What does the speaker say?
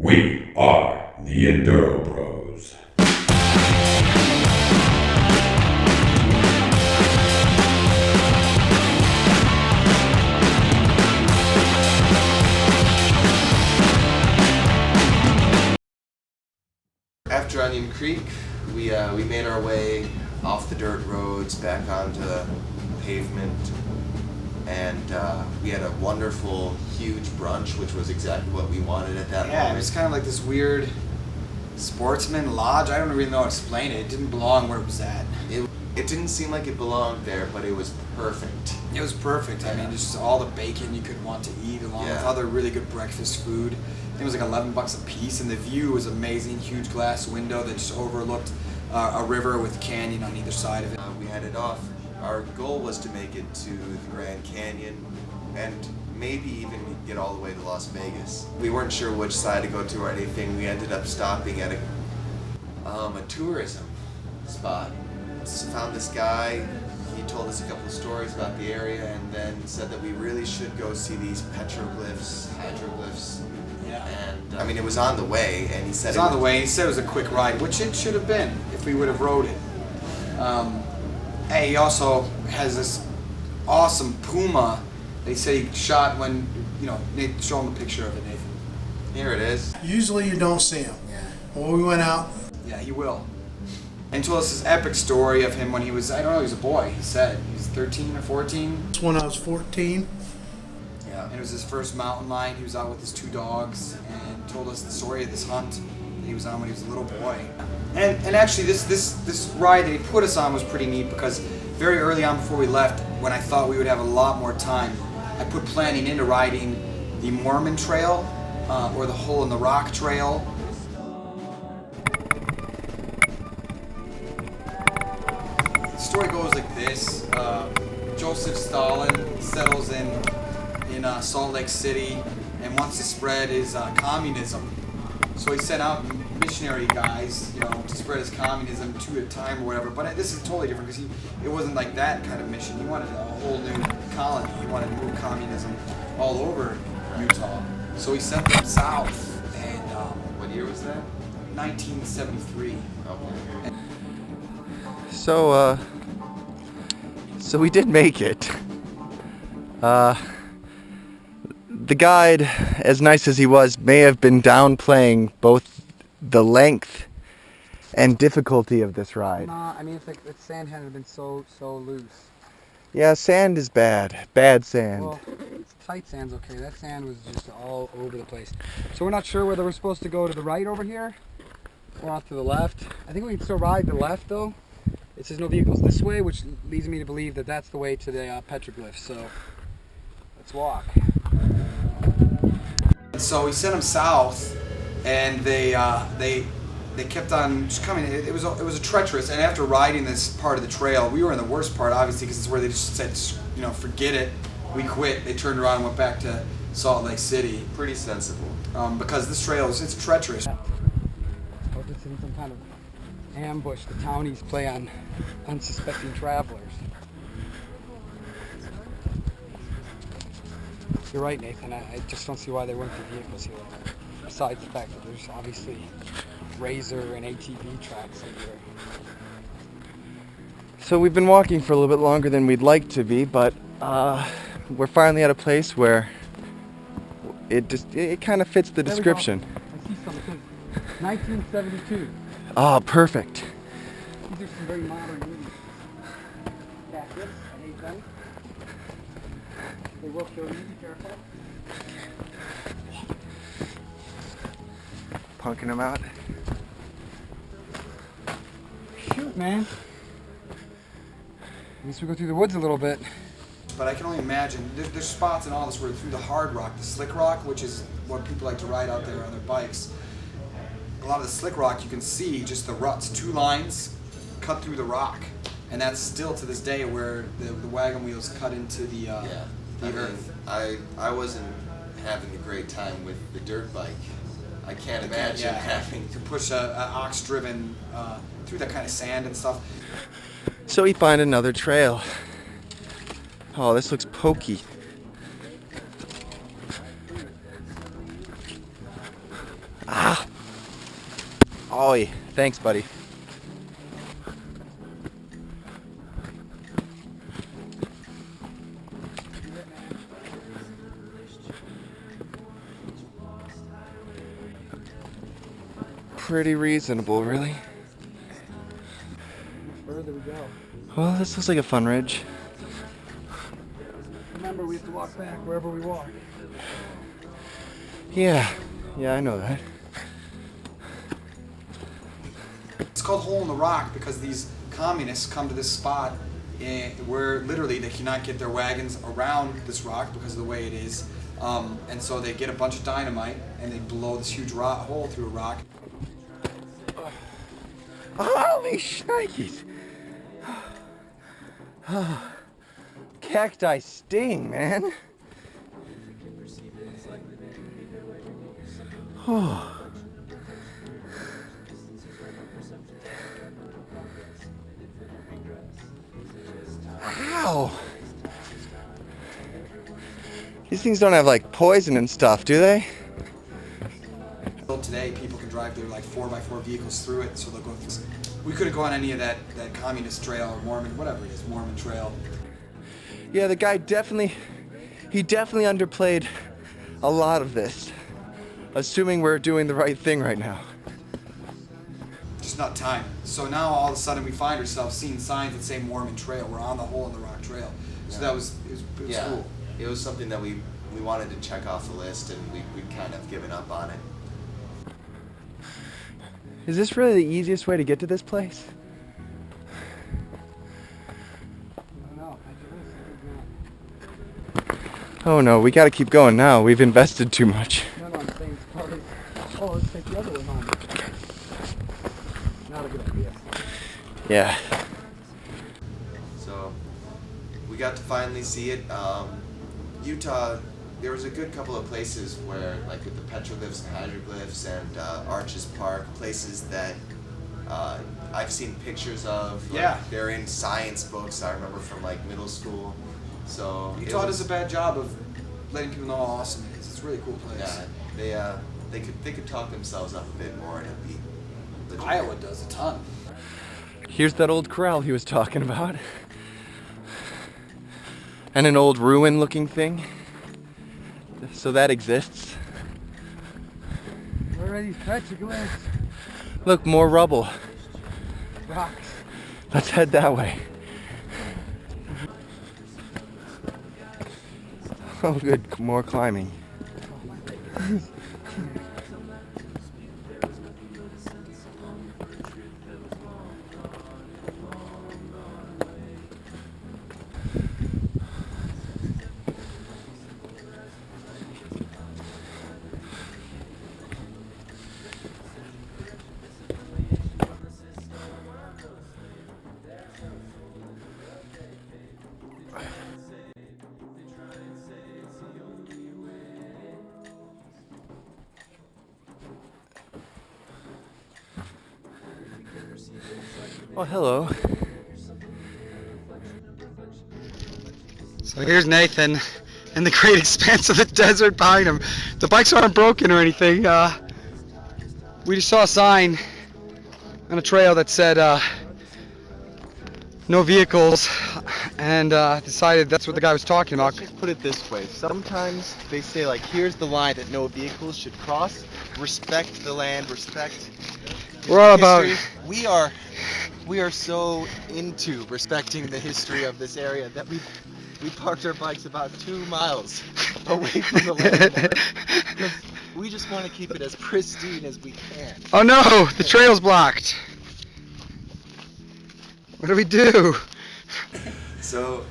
We are the Enduro Bros. After Onion Creek, we made our way off the dirt roads back onto pavement, and we had a wonderful, huge brunch, which was exactly what we wanted at that moment. Yeah, it was kind of like this weird sportsman lodge. I don't really know how to explain it. It didn't belong where it was at. It didn't seem like it belonged there, but it was perfect. It was perfect. I mean, just all the bacon you could want to eat, along with other really good breakfast food. I think it was like $11 a piece, and the view was amazing. Huge glass window that just overlooked a river with a canyon on either side of it. We headed off. Our goal was to make it to the Grand Canyon, and maybe even get all the way to Las Vegas. We weren't sure which side to go to or anything. We ended up stopping at a tourism spot. Found this guy. He told us a couple of stories about the area, and then said that we really should go see these petroglyphs, hieroglyphs. Yeah. And I mean, it was on the way, and he said It was on the way. He said it was a quick ride, which it should have been if we would have rode it. He also has this awesome puma that he said he shot when, Nathan, show him a picture of it, Nathan. Here it is. Usually you don't see him. Yeah. Well, we went out. Yeah, he will. And told us this epic story of him when he was, I don't know, he was a boy, he said. He was 13 or 14. It's when I was 14. Yeah. And it was his first mountain lion. He was out with his 2 dogs and told us the story of this hunt that he was on when he was a little boy. And actually this ride that he put us on was pretty neat, because very early on before we left, when I thought we would have a lot more time, I put planning into riding the Mormon Trail or the Hole in the Rock Trail. The story goes like this. Joseph Stalin settles in Salt Lake City and wants to spread his communism. So he sent out missionary guys, to spread his communism 2 at a time or whatever. But this is totally different, because it wasn't like that kind of mission. He wanted a whole new colony. He wanted to move communism all over Utah. So he sent them south. And What year was that? 1973. Okay. So we did make it. The guide, as nice as he was, may have been downplaying both the length and difficulty of this ride. Nah, I mean, if the sand hadn't been so loose. Yeah, sand is bad. Bad sand. Well, tight sand's okay. That sand was just all over the place. So we're not sure whether we're supposed to go to the right over here or off to the left. I think we can still ride the left, though. It says no vehicles this way, which leads me to believe that that's the way to the petroglyphs. So let's walk. So he sent them south, and they kept on just coming. It was a treacherous. And after riding this part of the trail, we were in the worst part, obviously, because it's where they just said, forget it, we quit. They turned around and went back to Salt Lake City. Pretty sensible. Because this trail it's treacherous. Oh, this is some kind of ambush the townies play on unsuspecting travelers. You're right, Nathan. I just don't see why there weren't the vehicles here. Besides the fact that there's obviously Razor and ATV tracks in here. So we've been walking for a little bit longer than we'd like to be, but we're finally at a place where it kind of fits the description. I see something. 1972. Ah, perfect. These are some very modern movies. Cactus, I hate them. They will kill you, be careful. Punking them out. Shoot, man. At least we go through the woods a little bit. But I can only imagine, there's spots in all this where through the hard rock, the slick rock, which is what people like to ride out there on their bikes. A lot of the slick rock, you can see just the ruts, 2 lines cut through the rock. And that's still to this day where the wagon wheels cut into the earth. I wasn't having a great time with the dirt bike. I can't imagine having to push a ox-driven through that kind of sand and stuff. So we find another trail. Oh, this looks pokey. Oh, thanks, buddy. Pretty reasonable, really. Further we go. Well, this looks like a fun ridge. Remember, we have to walk back wherever we walk. Yeah, I know that. It's called Hole in the Rock because these communists come to this spot where literally they cannot get their wagons around this rock because of the way it is. And so they get a bunch of dynamite and they blow this huge hole through a rock. Holy shnikes! Cacti sting, man. Oh. Ow! These things don't have like poison and stuff, do they? Today, people can drive their like 4x4 vehicles through it, so they'll go through. We couldn't go on any of that communist trail or Mormon, whatever it is, Mormon trail. Yeah, the guy definitely underplayed a lot of this, assuming we're doing the right thing right now. Just not time. So now all of a sudden we find ourselves seeing signs that say Mormon Trail. We're on the Hole in the Rock Trail. So that was cool. It was something that we wanted to check off the list, and we'd kind of given up on it. Is this really the easiest way to get to this place? I don't know. I think not. Oh no, we gotta keep going now. We've invested too much. No, I'm saying it's probably. Oh, let's take the other one home. Not a good idea. Yeah. So we got to finally see it. Utah, there was a good couple of places where, like with the petroglyphs and hieroglyphs and Arches Park, places that I've seen pictures of. Like, Yeah. they're in science books, I remember from like middle school. So Utah does a bad job of letting people know how awesome it is. It's a really cool place. Yeah, they could talk themselves up a bit more, and it'd be legit. Iowa does a ton. Here's that old corral he was talking about. And an old ruin-looking thing. So that exists. Where are these petroglyphs? Look, more rubble. Rocks. Let's head that way. Oh good, more climbing. Oh, hello. So here's Nathan in the great expanse of the desert behind him. The bikes aren't broken or anything. We just saw a sign on a trail that said no vehicles, and decided that's what the guy was talking about. Let's just put it this way. Sometimes they say, like, here's the line that no vehicles should cross. Respect the land, respect We're all about history. We are so into respecting the history of this area that we parked our bikes about 2 miles away from the landmark. Because we just want to keep it as pristine as we can. Oh no, the trail's blocked. What do we do? So